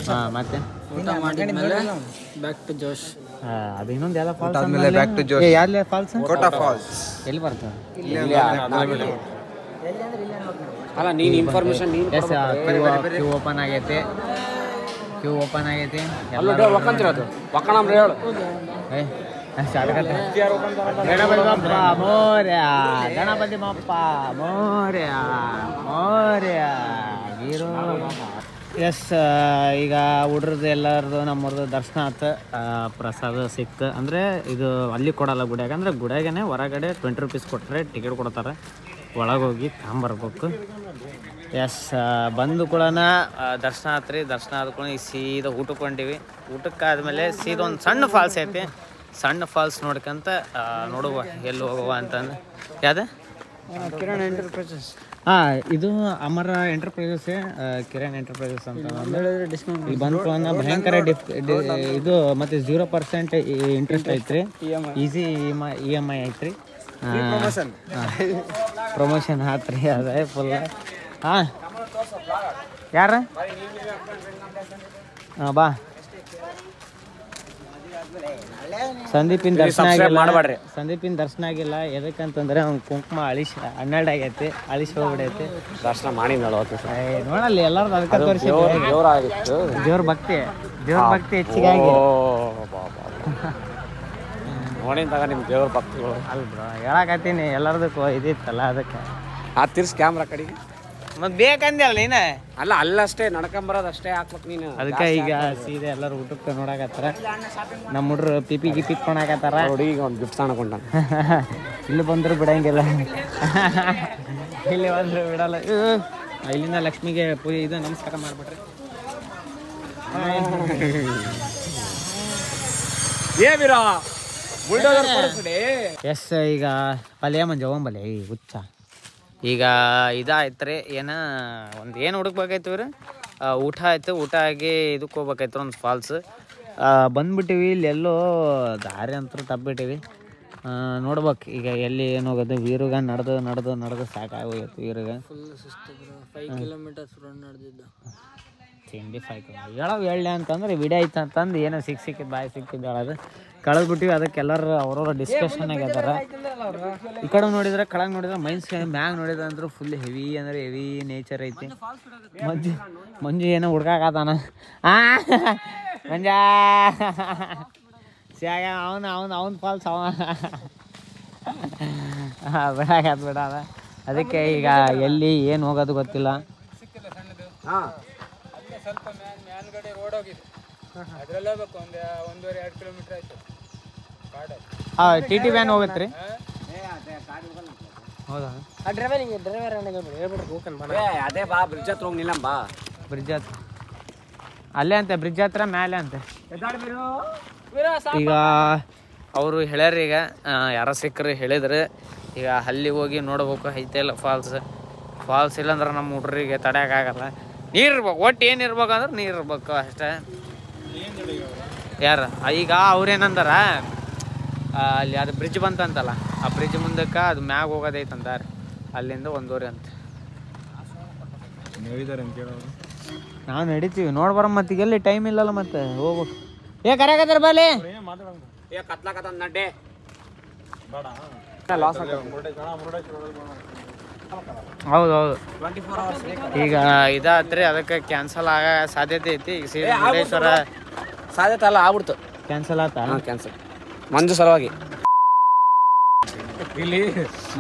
ಹಾಂ, ಮತ್ತೆ ಊಟ ಮಾಡಿದ್ಮೇಲೆ ಬ್ಯಾಕ್ ಟು ಜೋಶ್. ಅದು ಇನ್ನೊಂದು ಯಾವ್ದು ಫಾಲ್ಸ್? ಬ್ಯಾಕ್ ಟು ಜೋಶ್. ಯಾವ್ದು ಫಾಲ್ಸ್? ಕೋಟಾ ಫಾಲ್ಸ್. ಎಲ್ಲಿ ಬರ್ತದೆ? ಅಲ್ಲ, ನೀನು ಇನ್ಫಾರ್ಮೇಶನ್ ಎಸ್, ಕ್ಯೂ ಓಪನ್ ಆಗೈತಿ. ಒಕ್ಕಂತಿರೋದು ಒಕ್ಕಣಂಬ್ರೆ ಹೇಳು. ಗಣಪತಿ ಬಪ್ಪ ಮೋರ್ಯ, ಗಣಪತಿ ಬಪ್ಪ ಮೋರ್ಯ, ಮೋರ್ಯ ಗೀರು. ಎಸ್, ಈಗ ಹುಡ್ರದ್ದು ಎಲ್ಲರದು ನಮ್ಮವ್ರದ್ದು ದರ್ಶನ ಆಯ್ತು. ಪ್ರಸಾದ ಸಿಕ್ತು. ಅಂದರೆ ಇದು ಅಲ್ಲಿ ಕೊಡಲ್ಲ ಗುಡಿಯಾಗ, ಅಂದರೆ ಗುಡಿಯಾಗೇ ಹೊರಗಡೆ 20 ರೂಪೀಸ್ ಕೊಟ್ಟರೆ ಟಿಕೆಟ್ ಕೊಡ್ತಾರೆ. ಒಳಗೋಗಿ ತಗೊಂಬರ್ಬೇಕು. ಎಸ್, ಬಂದು ಕೂಡ ದರ್ಶನ ಆತ್ರಿ. ದರ್ಶನ ಆದ ಕೂಡ ಈಗ ಸೀದಾ ಊಟಕ್ಕೆ ಹೊಂಟೀವಿ. ಊಟಕ್ಕಾದ್ಮೇಲೆ ಸೀದಾ ಒಂದು ಸಣ್ಣ ಫಾಲ್ಸ್ ಐತಿ. ಸಣ್ಣ ಫಾಲ್ಸ್ ನೋಡ್ಕೊಂತ ನೋಡುವ ಎಲ್ಲಿ ಹೋಗುವ ಅಂತಂದು. ಯಾವ್ದು? ಕಿರಣ್ ಎಂಟರ್ಪ್ರೈಸಸ್. ಹಾಂ, ಇದು ಅಮರ ಎಂಟರ್ಪ್ರೈಸಸ್, ಕಿರಣ್ ಎಂಟರ್ಪ್ರೈಸಸ್ ಅಂತ ಇಲ್ಲಿ ಬಂದ್ಕೊಳ್ಳೋಣ. ಭಯಂಕರ ಇದು ಮತ್ತು 0% ಇಂಟ್ರೆಸ್ಟ್ ಐತ್ರಿ. ಈಸಿ EMI ಐತ್ರಿ. ಪ್ರಮೋಷನ್ ಆತ್ರಿ. ಅದೇ ಫುಲ್. ಹಾಂ, ಯಾರ? ಹಾಂ, ಬಾ. ಸಂದೀಪಿನ ದರ್ಶನ ಆಗಿಲ್ಲ ಮಾಡ್ಬೇಡ್ರಿ. ಸಂದೀಪಿನ ದರ್ಶನ ಆಗಿಲ್ಲ ಎದಕ್ಕಂತಂದ್ರೆ ಅವ್ನ ಕುಂಕುಮ ಅಳಿಸಿ 12 ಆಗೈತಿ ಅಳಿಸಿ ಹೋಗ್ಬಿಡೈತಿ. ದರ್ಶನ ಮಾಡಿ ನೋಡೋಕೆ ನೋಡಲ್ಲಿ ಎಲ್ಲಾರ್ದು ಅದಕ್ಕೆ ತೋರಿಸಿ ಜೋರಾಗಿತ್ತು. ದೇವ್ರ ಭಕ್ತಿ ಹೆಚ್ಚಿಗಾಗಿ ನೋಡಿ ತಗ ನಿಮ್ಮ ದೇವ್ರ ಭಕ್ತಿಗಳು ಅಲ್ ಬ್ರೋ ಹೇಳಕತ್ತೀನಿ ಎಲ್ಲರದಕ್ಕೂ ಇದಿತ್ತಲ್ಲ ಅದಕ್ಕೆ ಆ ತಿರ್ಸ್ ಕ್ಯಾಮ್ರಾ ಕಡೆಗೆ ಮತ್ತೆ ಬೇಕಂದೆ ಅಲ್ಲ ನೀನ ಅಲ್ಲ ಅಲ್ಲಷ್ಟೇ ನಡ್ಕೊಂಬರೋದು ಅಷ್ಟೇ ಹಾಕ್ಬೇಕು ನೀನು. ಅದಕ್ಕೆ ಈಗ ಸೀದಾ ಎಲ್ಲರೂ ಊಟಕ್ಕೆ ನೋಡಕತ್ತಾರ. ನಮ್ಮ ಹುಡ್ರು ಪಿಪಿ ಗಿಪಿ ಕೊಣಕತ್ತಾರ. ನೋಡಿ ಈಗ ಒಂದು ಗಿಫ್ಟ್ ತಗೊಂಡ ಇಲ್ಲಿ ಬಂದ್ರು ಬಿಡಂಗಿಲ್ಲ, ಇಲ್ಲಿ ಬಂದ್ರು ಬಿಡಲ್ಲ. ಇಲ್ಲಿಂದ ಲಕ್ಷ್ಮಿಗೆ ಇದು ನಮಸ್ಕಾರ ಮಾಡ್ಬಿಟ್ರಿ. ಎಸ್ ಈಗ ಪಲ್ಯ ಮಂಜ ಹೋಗಂಬಲ್ಲ ಈ ಹುಚ್ಚ. ಈಗ ಇದಾಯ್ತು ಏನ ಒಂದು ಏನು ಹುಡುಕ್ಬೇಕಾಯ್ತು ಇವ್ರು. ಊಟ ಆಯ್ತು, ಊಟ ಆಗಿ ಇದಕ್ಕೆ ಹೋಗ್ಬೇಕಾಯ್ತು ಒಂದು ಫಾಲ್ಸ್. ಬಂದ್ಬಿಟ್ಟಿವಿ ಇಲ್ಲಿ ಎಲ್ಲೋ ದಾರಿ ಅಂತೂ ತಪ್ಪಿಟ್ಟಿವಿ. ನೋಡ್ಬೇಕು ಈಗ ಎಲ್ಲಿ ಏನು ಹೋಗೋದು. ವೀರುಗ ನಡೆದು ಸಾಕಾಗೋಯ್ತು ವೀರುಗ. 5 ಕಿಲೋಮೀಟರ್ಸ್ ನಡೆದಿದ್ದು ತಿಂಡಿ 5 ಕಿಲೋಮೀಟರ್ ಹೇಳಿ ಅಂತಂದ್ರೆ ವಿಡಿಯೋ ಐತೆ ಅಂತಂದು ಏನೋ ಸಿಕ್ಕಿದ್ದು ಬಾಯಿ ಸಿಕ್ಕಿದ್ದು ಹೇಳೋದು ಕಳೆದ್ಬಿಟ್ಟಿವಿ. ಅದಕ್ಕೆಲ್ಲರೂ ಅವ್ರವ್ರ ಡಿಸ್ಕಷನ್ ಆಗ್ಯಾರ. ಈ ಕಡೆ ನೋಡಿದ್ರೆ ಕೆಳಗೆ ನೋಡಿದ್ರೆ ಮೈನ್ಸ್ ಮ್ಯಾಗ ನೋಡಿದ್ರೆ ಅಂದ್ರೆ ಫುಲ್ ಹೆವಿ ಅಂದ್ರೆ ಹೆವಿ ನೇಚರ್ ಐತಿ. ಮಂಜು ಏನೋ ಹುಡ್ಕಾಕತಾನ. ಮಂಜ ಸ್ಯಾಗ ಅವನ ಫಾಲ್ಸ್ ಅವ ಬಿಡಾದ. ಅದಕ್ಕೆ ಈಗ ಎಲ್ಲಿ ಏನು ಹೋಗೋದು ಗೊತ್ತಿಲ್ಲ. ಸ್ವಲ್ಪ ಮೇಲ್ಗಡೆ ರೋಡ್ ಹೋಗಿದೆ, ಅದ್ರಲ್ಲೇ ಬೇಕು 1.5-2 ಕಿಲೋಮೀಟರ್ ಆಯ್ತು. ಟಿ ವ್ಯಾನ್ ಹೋಗತ್ರಿ. ಹೌದಾ ಡ್ರೈವರ್ ಅದೇ ಬಾ ಬ್ರಿಡ್ಜ್ ಹತ್ರ ಹೋಗಿ ನಿಲ್ಲಂ ಬಾ. ಬ್ರಿಡ್ಜ್ ಹತ್ರ ಅಲ್ಲೇ ಅಂತೆ, ಬ್ರಿಡ್ಜ್ ಹತ್ರ ಮೇಲೆ ಅಂತೆ. ಈಗ ಅವರು ಹೇಳ್ಯಾರ, ಈಗ ಯಾರ ಸಿಕ್ಕರು ಹೇಳಿದ್ರು ಈಗ ಅಲ್ಲಿ ಹೋಗಿ ನೋಡ್ಬೇಕು. ಐತೆ ಇಲ್ಲ ಫಾಲ್ಸ್ ಇಲ್ಲಾಂದ್ರೆ ನಮ್ಮ ಹುಡ್ರಿಗೆ ತಡೆಯೋಕ್ಕಾಗಲ್ಲ. ನೀರು ಇರ್ಬೇಕು, ಒಟ್ಟು ಏನು ಇರ್ಬೇಕಂದ್ರೆ ನೀರು ಇರ್ಬೇಕು ಅಷ್ಟೇ. ಯಾರು ಈಗ ಅವ್ರೇನಂದಾರ ಅಲ್ಲಿ ಅದು ಬ್ರಿಡ್ಜ್ ಬಂತಂತಲ್ಲ, ಆ ಬ್ರಿಡ್ಜ್ ಮುಂದಕ್ಕೆ ಅದು ಮ್ಯಾಗ ಹೋಗೋದೈತಂತಾರೆ. ಅಲ್ಲಿಂದ 1 ಅಂತ ನಾವು ನಡಿತೀವಿ ನೋಡ್ಬರ. ಮತ್ತೆ ಎಲ್ಲಿ ಟೈಮ್ ಇಲ್ಲಲ್ಲ, ಮತ್ತೆ ಹೋಗ್ಬೇಕು. ಕರೆಯಕತ್ತಾರ ಬಾಲಿ ನಡ್ಡೆ ಹೌದೌದು. ಈಗ ಇದಾತ್ರಿ, ಅದಕ್ಕೆ ಕ್ಯಾನ್ಸಲ್ ಆಗ ಸಾಧ್ಯತೆ ಐತಿ. ಈಗ ಸೀದಾ ಮುರುಡೇಶ್ವರ ಸಾಧ್ಯತೆ ಅಲ್ಲ ಆಗ್ಬಿಡ್ತು, ಕ್ಯಾನ್ಸಲ್ ಆತ. ಕ್ಯಾನ್ಸಲ್ ಮಂಜು ಸಲುವಾಗಿ. ಇಲ್ಲಿ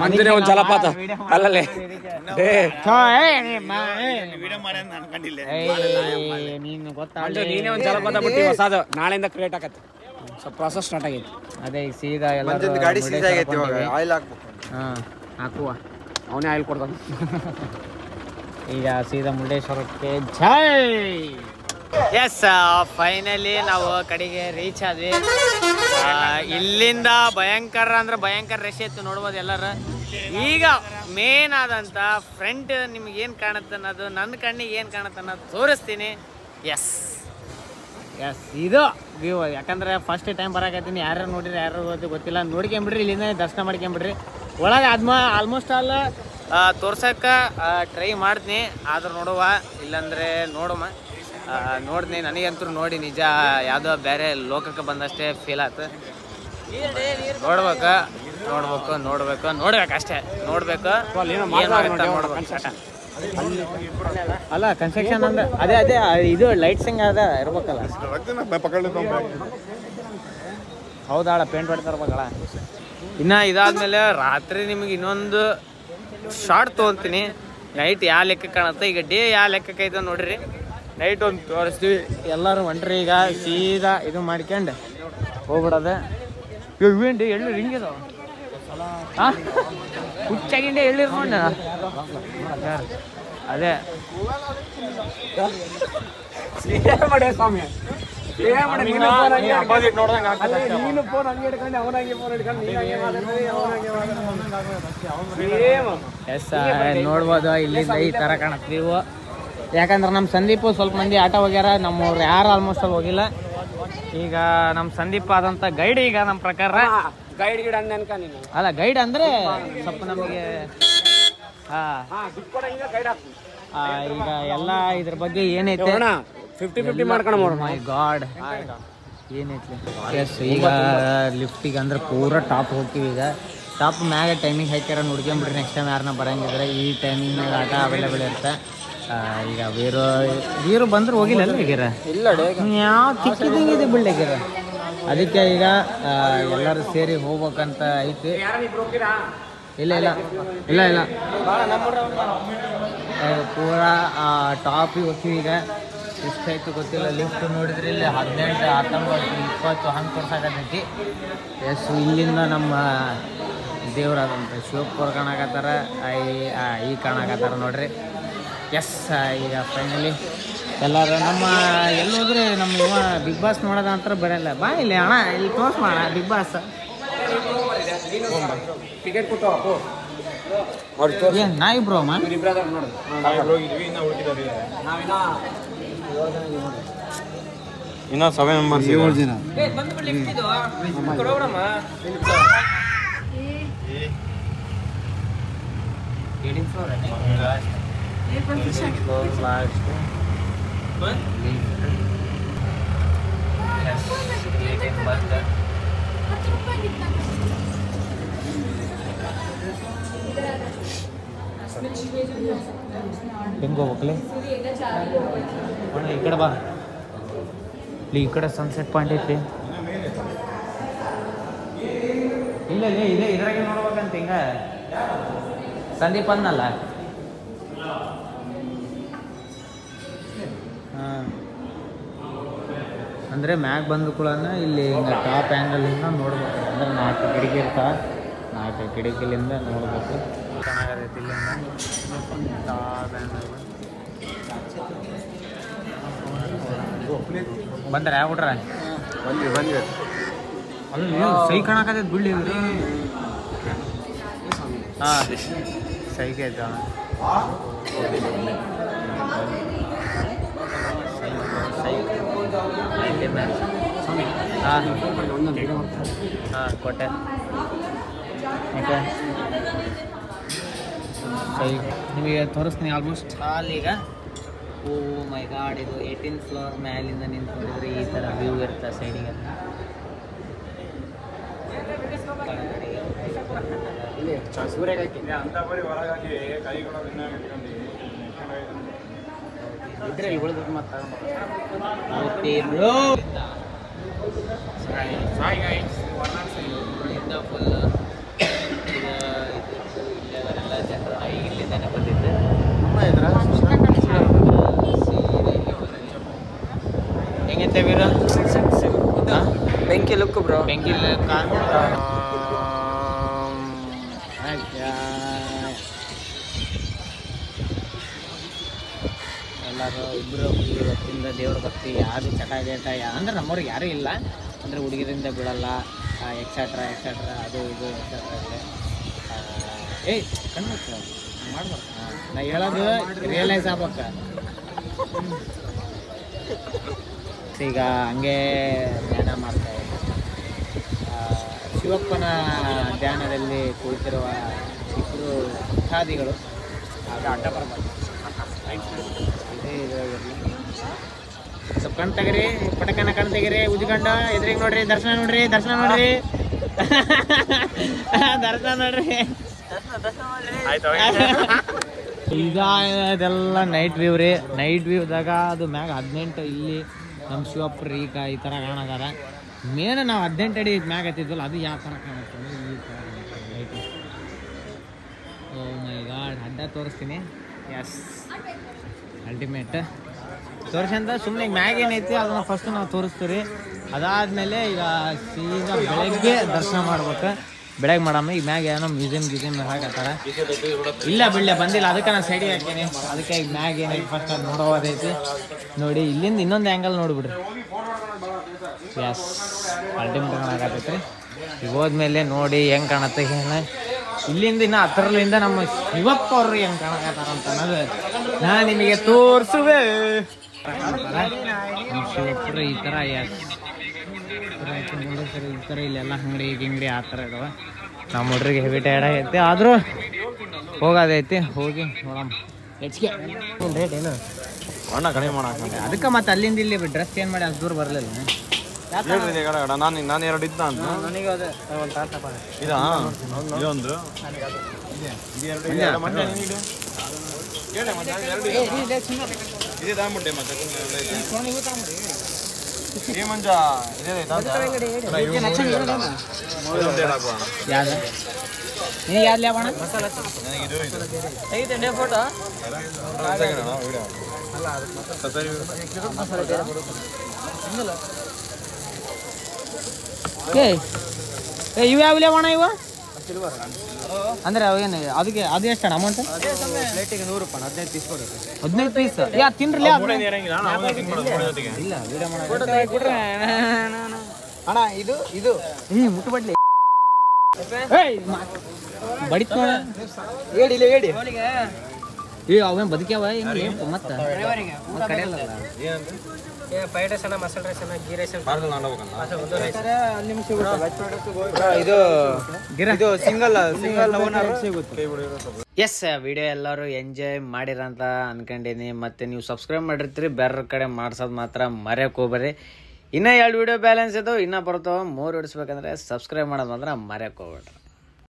ಮಂಜುನೇ ಒಂದು ಜಲಪಾತ ಅಲ್ಲಲ್ಲೇ ನೀನು ಗೊತ್ತಾ, ನೀನೇ ಒಂದು ಜಲಪಾತ ಬಿಟ್ಟು ಹೊಸದು ನಾಳೆಯಿಂದ ಕ್ರಿಯೇಟ್ ಆಗತ್ತೆ. ಸ್ವಲ್ಪ ಪ್ರಾಸೆಸ್ ಸ್ಟಾರ್ಟ್ ಆಗೈತಿ. ಅದೇ ಈಗ ಸೀದಾ ಎಲ್ಲ ಗಾಡಿ ಸೀದಾ ಆಗೈತಿ, ಆಯಿಲ್ ಹಾಕ್ಬೇಕು. ಹಾಕುವ, ಅವನೇ ಆಯಿಲ್ ಕೊಡ್ತಾನೆ. ಈಗ ಸೀದಾ ಮುರುಡೇಶ್ವರಕ್ಕೆ ಜೈ. ಎಸ್, ಫೈನಲಿ ನಾವು ಕಡೆಗೆ ರೀಚ್ ಆದ್ವಿ. ಇಲ್ಲಿಂದ ಭಯಂಕರ ಅಂದ್ರೆ ಭಯಂಕರ ರಶ್ ಇತ್ತು, ನೋಡ್ಬೋದು ಎಲ್ಲರೂ. ಈಗ ಮೇನ್ ಆದಂಥ ಫ್ರಂಟ್ ನಿಮ್ಗೆ ಏನು ಕಾಣುತ್ತೆ ಅನ್ನೋದು, ನನ್ನ ಕಣ್ಣಿಗೆ ಏನು ಕಾಣುತ್ತೆ ಅನ್ನೋದು ತೋರಿಸ್ತೀನಿ. ಎಸ್ ಇದು ವ್ಯೂ. ಯಾಕಂದ್ರೆ ಫಸ್ಟ್ ಟೈಮ್ ಬರಾಕತ್ತೀನಿ. ಯಾರು ನೋಡಿರಿ ಯಾರು ಗೊತ್ತಿಲ್ಲ, ನೋಡ್ಕೊಂಬಿಡ್ರಿ, ಇಲ್ಲಿಂದ ದರ್ಶನ ಮಾಡ್ಕೊಂಬಿಡ್ರಿ. ಒಳಗೆ ಆಲ್ಮೋಸ್ಟ್ ಆಲ್ ತೋರ್ಸಕ್ಕೆ ಟ್ರೈ ಮಾಡ್ತೀನಿ. ಆದ್ರೆ ನೋಡುವ, ಇಲ್ಲಾಂದರೆ ನೋಡುವ ನೋಡ್ತೀನಿ. ನನಗಂತೂ ನೋಡಿ ನಿಜ ಯಾವುದೋ ಬೇರೆ ಲೋಕಕ್ಕೆ ಬಂದಷ್ಟೇ ಫೀಲ್ ಆಯ್ತು. ನೋಡ್ಬೇಕು ಅಷ್ಟೇ. ನೋಡ್ಬೇಕು ಅಲ್ಲ, ಕನ್ಸ್ಟ್ರಕ್ಷನ್ ಅಂದ್ರೆ ಅದೇ ಇದು ಲೈಟ್ಸಿಂಗ್ ಅದ ಇರ್ಬೇಕಲ್ಲ. ಹೌದಾಳ, ಪೇಂಟ್ ಹೊಡಿತಿರ್ಬೇಕಲ್ಲ. ಇನ್ನು ಇದಾದ್ಮೇಲೆ ರಾತ್ರಿ ನಿಮಗೆ ಇನ್ನೊಂದು ಶಾರ್ಟ್ ತೊಗೊತೀನಿ. ನೈಟ್ ಯಾವ ಲೆಕ್ಕಕ್ಕೆ ಕಾಣುತ್ತೆ, ಈಗ ಡೇ ಯಾವ ಲೆಕ್ಕಕ್ಕೆ ಐತೆ ನೋಡ್ರಿ. ನೈಟ್ ಒಂದು ತೋರಿಸ್ತೀವಿ. ಎಲ್ಲರೂ ಹೊಂಟ್ರಿ ಈಗ ಸೀದಾ ಇದು ಮಾಡ್ಕೊಂಡು ಹೋಗ್ಬಿಡೋದೆ. ಇವೇಂಡಿ ಎಳ್ಳು ಹಿಂಗಿದ ಹುಚ್ಚಾಗಿಂಡೆ ಎಳ್ಳಿರ್ಕೊಂಡ ಅದೇ ನೋಡ್ಬೋದು. ಇಲ್ಲಿಂದ ಈ ತರ ಕಾಣುತ್ತೆ ನೀವು. ಯಾಕಂದ್ರೆ ನಮ್ಮ ಸಂದೀಪು ಸ್ವಲ್ಪ ಮಂದಿ ಆಟ ಹೋಗ್ಯಾರ, ನಮ್ಮವ್ರು ಯಾರು ಆಲ್ಮೋಸ್ಟ್ ಅಲ್ಲಿ ಹೋಗಿಲ್ಲ. ಈಗ ನಮ್ಮ ಸಂದೀಪ್ ಆದಂಥ ಗೈಡ್ ಈಗ ನಮ್ಮ ಪ್ರಕಾರ ಗೈಡ್ ಅಲ್ಲ, ಗೈಡ್ ಅಂದ್ರೆ ಸ್ವಲ್ಪ ನಮಗೆ ಈಗ ಎಲ್ಲ ಇದ್ರ ಬಗ್ಗೆ ಏನೈತೆ 50-50 ಮಾಡ್ಕೊಂಡು ಮೈ ಗಾಡ್. ಏನೈತಿ ಎಸ್ ಈಗ ಲಿಫ್ಟಿಗೆ ಅಂದ್ರೆ ಪೂರ ಟಾಪ್ ಹೋಗ್ತೀವಿ. ಈಗ ಟಾಪ್ ಮ್ಯಾಗ ಟೈಮಿಂಗ್ ಹಾಕ್ಯಾರ ನೋಡ್ಕೊಂಬಿಡ್ರಿ. ನೆಕ್ಸ್ಟ್ ಟೈಮ್ ಯಾರನ್ನ ಬರಂಗಿದ್ರೆ ಈ ಟೈಮಿಂಗ್ನಾಗ ಆಟ ಅವೈಲೇಬಲ್ ಇರುತ್ತೆ. ಈಗ ವೀರು ಬಂದ್ರೆ ಹೋಗಿಲ್ಲ ಈಗಿರ ಇಲ್ಲ ಯಾವ ತಿಕ್ಕಿದಂಗಿದೆ ಬಿಡ್ಲಾಗ್ಯಾರ. ಅದಕ್ಕೆ ಈಗ ಎಲ್ಲರೂ ಸೇರಿ ಹೋಗ್ಬೇಕಂತ ಐತಿ. ಇಲ್ಲ ಇಲ್ಲ ಇಲ್ಲ ಇಲ್ಲ ಪೂರಾ ಟಾಪಿಗೆ ಹೋಗ್ತೀವಿ. ಈಗ ಎಷ್ಟಾಯ್ತು ಗೊತ್ತಿಲ್ಲ. ಲಿಫ್ಟ್ ನೋಡಿದ್ರೆ ಇಲ್ಲಿ 18, 19, 20 ಹಂಗೆ ತೋರ್ಸಾಕತ್ತೈತಿ. ಎಸ್ ಇಲ್ಲಿಂದ ನಮ್ಮ ದೇವರಾದಂಥ ಶಿವಪುರ ಕಾಣಕತ್ತಾರ, ಈ ಕಾಣಕತ್ತಾರ ನೋಡ್ರಿ. ಎಸ್ ಈಗ ಫೈನಲಿ ಎಲ್ಲರೂ ನಮ್ಮ ಎಲ್ಲಿ ಹೋದ್ರೆ ನಮ್ಮ ಇವ ಬಿಗ್ ಬಾಸ್ ನೋಡೋದ ಅಂತ ಬರಲ್ಲ. ಬಾ ಇಲ್ಲಿ ಅಣ್ಣ ಇಲ್ಲಿ ತೋರ್ಸ್ ಮಾಡ ಬಿಗ್ ಬಾಸ್ ಟಿಕೆಟ್ ಕೊಟ್ಟು ಏನು ನಾಯಿ ಬ್ರೋ ಅಮ್ಮ ಇನ್ನ 7 ಮೆಂಬರ್ಸ್ 7 ಜನ ಹೆಂಗೆ ಹೋಗ್ಬೇಕಲ್ಲಿ ಈ ಕಡೆ ಬಾ. ಈ ಕಡೆ ಸನ್ಸೆಟ್ ಪಾಯಿಂಟ್ ಐತಿ. ಇಲ್ಲ ಇಲ್ಲ ಇದೆ ಇದ್ರಾಗೆ ನೋಡ್ಬೇಕಂತ ಹಿಂಗ ಸಂದೀಪ್ ಅನ್ನಲ್ಲ. ಹಾಂ ಅಂದರೆ ಮ್ಯಾಗ್ ಬಂದು ಕೂಡ ಇಲ್ಲಿ ಹಿಂಗೆ ಟಾಪ್ ಆ್ಯಂಗಲಿಂದ ನೋಡ್ಬೇಕು. ಅಂದ್ರೆ 4 ಕಿಟಕಿ ಇರ್ತಾವೆ. 4 ಕಿಟಕಿಲಿಂದ ನೋಡ್ಬೇಕು. ಚೆನ್ನಾಗೈತಿ ಇಲ್ಲಿಂದ ಟಾಪ್ ಆ್ಯಂಗಲ್. ಬಂದ್ರೆ ಆಗ್ಬಿಟ್ರ ಬಂದ್ವಿ ಅಲ್ಲಿ ಸೈ ಕಾಣಕತ್ತೈತೆ ಬಿಡ್ಲಿ ಇವರು. ಹಾಂ ಸೈಗೆ ಐತೆ ಹಾಂ ಕೊಟ್ಟೆ ಓಕೆ ಸೈ ನಿಮಗೆ ತೋರಿಸ್ತೀನಿ ಆಲ್ಮೋಸ್ಟ್ ಅಲ್ಲೀಗ. ಓ ಮೈ ಗಾಡ್, ಇದು 18th ಫ್ಲೋರ್ ಮ್ಯಾಲಿಂದ ನಿಂತು ನೋಡಿದ್ರೆ ಈ ಥರ ವ್ಯೂ ಇರುತ್ತೆ ಸೈಡಿಗೆ. ಇಲ್ಲಿಂದಾನೆ ಬಂದಿದ್ದೆ. ಹೆಂಗೈತೆ ವೀರ? ಬೆಂಕಿ ಲುಕ್ ಬ್ರೋ. ಬೆಂಕಿ ಎಲ್ಲರೂ ಇಬ್ಬರು ಇವತ್ತಿಂದ ದೇವ್ರ ಭಕ್ತಿ ಯಾರು ಚಟ ಅಂದ್ರೆ ನಮ್ಮವ್ರಿಗೆ ಯಾರೂ ಇಲ್ಲ. ಅಂದರೆ ಹುಡುಗಿರಿಂದ ಬಿಡಲ್ಲ ಎಕ್ಸೆಟ್ರಾ ಅದು ಇದು ಎಕ್ಸೆಟ್ರಾ ಇದೆ. ಏಯ್ ಕಣ್ಣು ಮಾಡ್ಬೇಕು. ನಾ ಹೇಳೋದು ರಿಯಲೈಸ್ ಆಗ್ಬೇಕ. ಈಗ ಹಂಗೆ ಧ್ಯಾನ ಮಾಡ್ತಾ ಶಿವಪ್ಪನ ಧ್ಯಾನದಲ್ಲಿ ಕುಳಿತಿರುವ ಇಬ್ಬರು ಭಕ್ತಾದಿಗಳು ಆಗ ಅಡ್ಡ ಬರಬಾರ್ದು. ಇದೇ ಇದರಾಗಿರಲಿ. ಸ್ವಲ್ಪ ಕಣ್ ತೆಗೀರಿ, ಪಟಕನ ಕಣ್ ತೆಗೀರಿ, ಉಜ್ಕೊಂಡ ಎದುರಿಗೆ ನೋಡ್ರಿ, ದರ್ಶನ ನೋಡ್ರಿ ದರ್ಶನ ನೋಡ್ರಿ. ಈಗ ಇದೆಲ್ಲ ನೈಟ್ ವ್ಯೂ ರೀ. ನೈಟ್ ವ್ಯೂದಾಗ ಅದು ಮ್ಯಾಗ 18 ಇಲ್ಲಿ ನಮ್ಮ ಶಿವಪ್ಪ ಈಗ ಈ ಥರ ಕಾಣದಾರ. ಮೇನ್ ನಾವು 18 ಅಡಿ ಮ್ಯಾಗ ಹತ್ತಿದ್ವಲ್ಲ ಅದು ಯಾವ ಥರ ಕಾಣುತ್ತೆ ಈ ಥರ ಲೈಟ್. ಓ ಮೈ ಗಾಡ್, ಅಡ್ಡ ತೋರಿಸ್ತೀನಿ. ಎಸ್ ಅಲ್ಟಿಮೇಟ್ ತೋರಿಸಂತ ಸುಮ್ಮನೆ ಮ್ಯಾಗ ಏನೈತಿ ಅದನ್ನ ಫಸ್ಟ್ ನಾವು ತೋರಿಸ್ತೀವಿ. ಅದಾದಮೇಲೆ ಈಗ ಸೀದಾ ಬೆಳಗ್ಗೆ ದರ್ಶನ ಮಾಡ್ಬೇಕು. ಬೆಳಗ್ಗೆ ಮಾಡಮ್ಮ. ಈಗ ಮ್ಯಾಗ ಏನೋ ಮ್ಯೂಸಿಯಂ ಹಾಕತ್ತಾರ. ಇಲ್ಲ ಬಿಡ್ಲೆ ಬಂದಿಲ್ಲ, ಅದಕ್ಕೆ ನಾನು ಸೈಡಿಗೆ ಹಾಕೀನಿ. ಅದಕ್ಕೆ ಈಗ ಮ್ಯಾಗ ಏನೈತಿ ಫಸ್ಟ್ ಅದು ನೋಡೋದೈತಿ. ನೋಡಿ ಇಲ್ಲಿಂದ ಇನ್ನೊಂದು ಆ್ಯಂಗಲ್ ನೋಡಿಬಿಡ್ರಿ. ಎಸ್ ಅಲ್ಟಿಮೇಟ್ ಕಾಣಕತ್ತೈತಿ. ಈಗ ಹೋದ್ಮೇಲೆ ನೋಡಿ ಹೆಂಗೆ ಕಾಣತ್ತೆ ಏನು. ಇಲ್ಲಿಂದ ಇನ್ನು ಹತ್ತರಲ್ಲಿಂದ ನಮ್ಮ ಶಿವಪ್ಪ ಅವರು ಹೆಂಗೆ ಕಾಣಕತ್ತಾರ ಅಂತ ಅನ್ನೋದು ನಾನು ನಿಮಗೆ ತೋರಿಸುವೆ. ನಮ್ಮ ಶಿವಪ್ಪರು ಈ ಥರ ಎಸ್ ಈ ಥರ ಇಲ್ಲೆಲ್ಲ ಅಂಗಡಿ ಆ ಥರ ಇದಾವೆ. ನಮ್ಮ ಹುಡ್ರಿಗೆ ಹೆವಿ ಟೈರ್ಡ್ ಆಗೈತಿ, ಆದರೂ ಹೋಗೋದೈತಿ. ಹೋಗಿ ನೋಡಮ್ಮ. ಹೆಚ್ಚಿಗೆ ರೇಟ್ ಏನು ಅಣ್ಣ ಕಡಿಮೆ ಮಾಡಕ್ಕೆ ಅದಕ್ಕೆ ಮತ್ತೆ ಅಲ್ಲಿಂದ ಇಲ್ಲಿ ಡ್ರೆಸ್ ಚೇಂಜ್ ಮಾಡಿ ಅಷ್ಟು ದೂರ ಬರಲಿಲ್ಲ. ನಾನು ಎರಡು ಇದ್ದ ಅಂತ ನನಗೆ ಅದೇ ಒಂದು ತಾಸ ಇದಾ ಇದೊಂದು ಇದೇ ತಾಂಬಿಟ್ಟೆ ಮತ್ತೆ ಏ ಮಂಜ ಯಾವ್ದು ನೀನು ಯಾವ್ದು ಲೇವಣ ತೆಗಿತೇನೆ ಫೋಟೋ ಇವು ಯಾವ ಲೇವಣ ಇವು ಅಂದ್ರೆ ಅವೇನು ಅದಕ್ಕೆ ಅದು ಎಷ್ಟು ಅಣ್ಣ ಅಮೌಂಟ್ ಪ್ಲೇಟಿಗೆ 100 ರೂಪಾಯಿ 15 ಪೀಸ್ ಕೊಡು 15 ಪೀಸ್ ಯಾ ತಿನ್ರಲ್ಲ ಇಲ್ಲ ವಿಡಿಯೋ ಮಾಡೋದು ಅಣ್ಣ ಇದು ಇದು ಮುಟ್ಟುಬಡ್ಲಿ ಬಡಿತ್ ನೋಡ ಹೇಳಿ ಹೇಳಿ ಅವೇನು ಬದುಕ್ಯಾವ ಹಿಂಗೆ ಮತ್ತೆ ಕಡೆಯಲ್ಲ ಫ್ರೈಡ್ ರೈಸ್ ಅನ್ನ ಮಸಾಲೆ ರೈಸ್ ಅನ್ನ ಗೀ ರೈಸ್ ಇದು ಸಿಂಗಲ್ ಸಿಗುತ್ತೆ. ಎಸ್ ವಿಡಿಯೋ ಎಲ್ಲರೂ ಎಂಜಾಯ್ ಮಾಡಿರಂತ ಅನ್ಕೊಂಡಿನಿ. ಮತ್ತೆ ನೀವು ಸಬ್ಸ್ಕ್ರೈಬ್ ಮಾಡಿರ್ತೀರಿ, ಬೇರೆ ಕಡೆ ಮಾಡ್ಸೋದು ಮಾತ್ರ ಮರೆಯಕ್ಕೆ ಹೋಗ್ಬೇಡ್ರಿ. ಇನ್ನೂ 2 ವಿಡಿಯೋ ಬ್ಯಾಲೆನ್ಸ್ ಇದಾವೆ, ಇನ್ನೂ ಬರ್ತಾವೆ. 3 ಹೊಡಿಸ್ಬೇಕಂದ್ರೆ ಸಬ್ಸ್ಕ್ರೈಬ್ ಮಾಡೋದು ಮಾತ್ರ ಮರೆಯಕ್ಕೆ ಹೋಗ್ಬೇಡ್ರಿ.